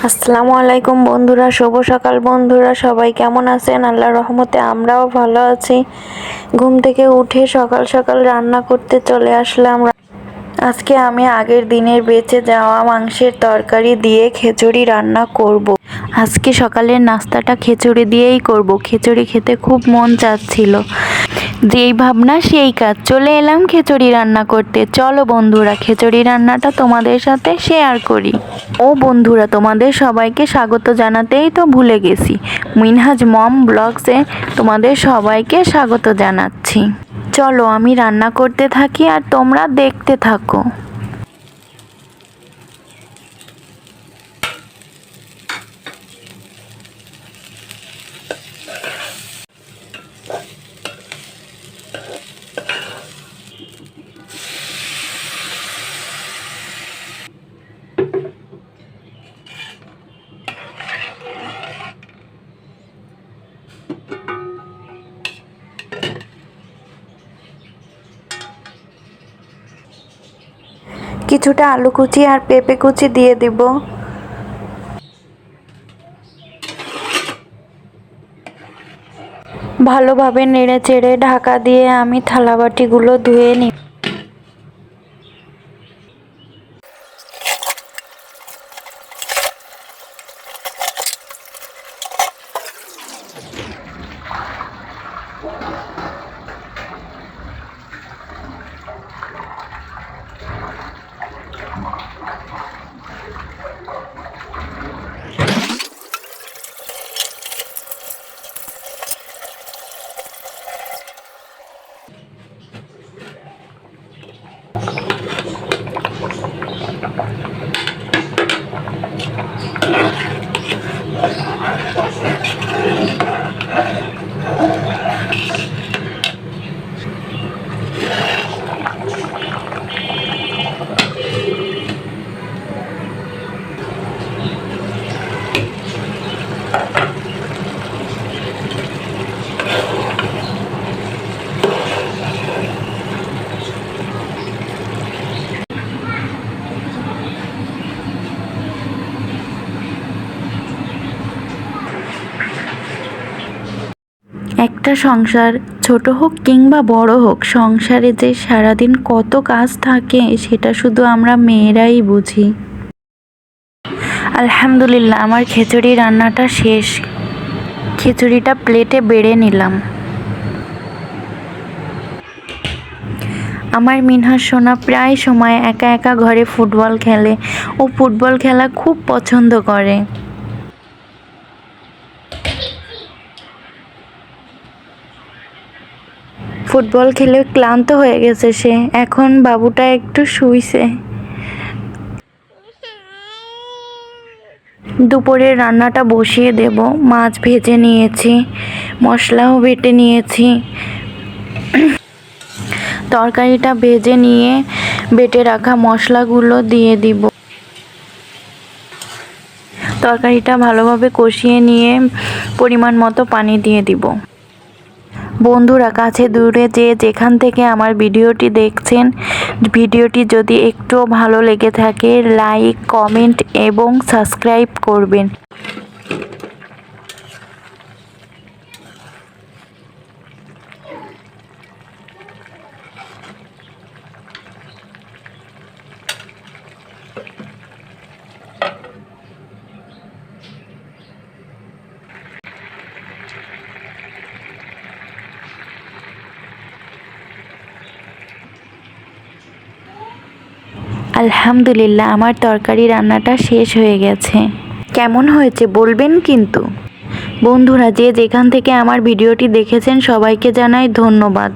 আসসালামু আলাইকুম বন্ধুরা, শুভ সকাল বন্ধুরা। সবাই কেমন আছেন? আল্লাহর রহমতে আমরাও ভালো আছি। ঘুম থেকে উঠে সকাল সকাল রান্না করতে চলে আসলাম। আজকে আমি আগের দিনের বেঁচে যাওয়া মাংসের তরকারি দিয়ে খিচুড়ি রান্না করব। আজকে সকালের নাস্তাটা খিচুড়ি দিয়েই করব। খিচুড়ি খেতে খুব মন চাচ্ছিল। যেই ভাবনা সেই কাজ, চলে এলাম খিচুড়ি রান্না করতে। চলো বন্ধুরা, খিচুড়ি রান্নাটা তোমাদের সাথে শেয়ার করি। ও বন্ধুরা, তোমাদের সবাইকে স্বাগত জানাতেই তো ভুলে গেছি। মিনহাজ মম ব্লগসে তোমাদের সবাইকে স্বাগত জানাচ্ছি। চলো আমি রান্না করতে থাকি আর তোমরা দেখতে থাকো। কিছুটা আলু কুচি আর পেঁপে কুচি দিয়ে দিব। ভালোভাবে নেড়ে চেড়ে ঢাকা দিয়ে আমি থালাবাটিগুলো ধুয়ে নিই। একটা সংসার ছোট হোক কিংবা বড় হোক, সংসারে যে সারাদিন কত কাজ থাকে সেটা শুধু আমরা মেয়েরাই বুঝি। আলহামদুলিল্লাহ, আমার খিচুড়ি রান্নাটা শেষ। খিচুড়িটা প্লেটে বেড়ে নিলাম। আমার মিনহাস সোনা প্রায় সময় একা একা ঘরে ফুটবল খেলে। ও ফুটবল খেলা খুব পছন্দ করে। ফুটবল খেলে ক্লান্ত হয়ে গেছে সে। এখন বাবুটা একটু শুইছে। দুপুরের রান্নাটা বসিয়ে দেব। মাছ ভেজে নিয়েছি, মশলাও বেটে নিয়েছি। তরকারিটা ভেজে নিয়ে বেটে রাখা মশলাগুলো দিয়ে দিব। তরকারিটা ভালোভাবে কষিয়ে নিয়ে পরিমাণ মতো পানি দিয়ে দিব। বন্ধুরা, কাছে দূরে যে যেখান থেকে আমার ভিডিওটি দেখছেন, ভিডিওটি যদি একটু ভালো লেগে থাকে লাইক, কমেন্ট এবং সাবস্ক্রাইব করবেন। আলহামদুলিল্লাহ, আমার তরকারি রান্নাটা শেষ হয়ে গেছে। কেমন হয়েছে বলবেন কিন্তু। বন্ধুরা, যে যেখান থেকে আমার ভিডিওটি দেখেছেন সবাইকে জানাই ধন্যবাদ।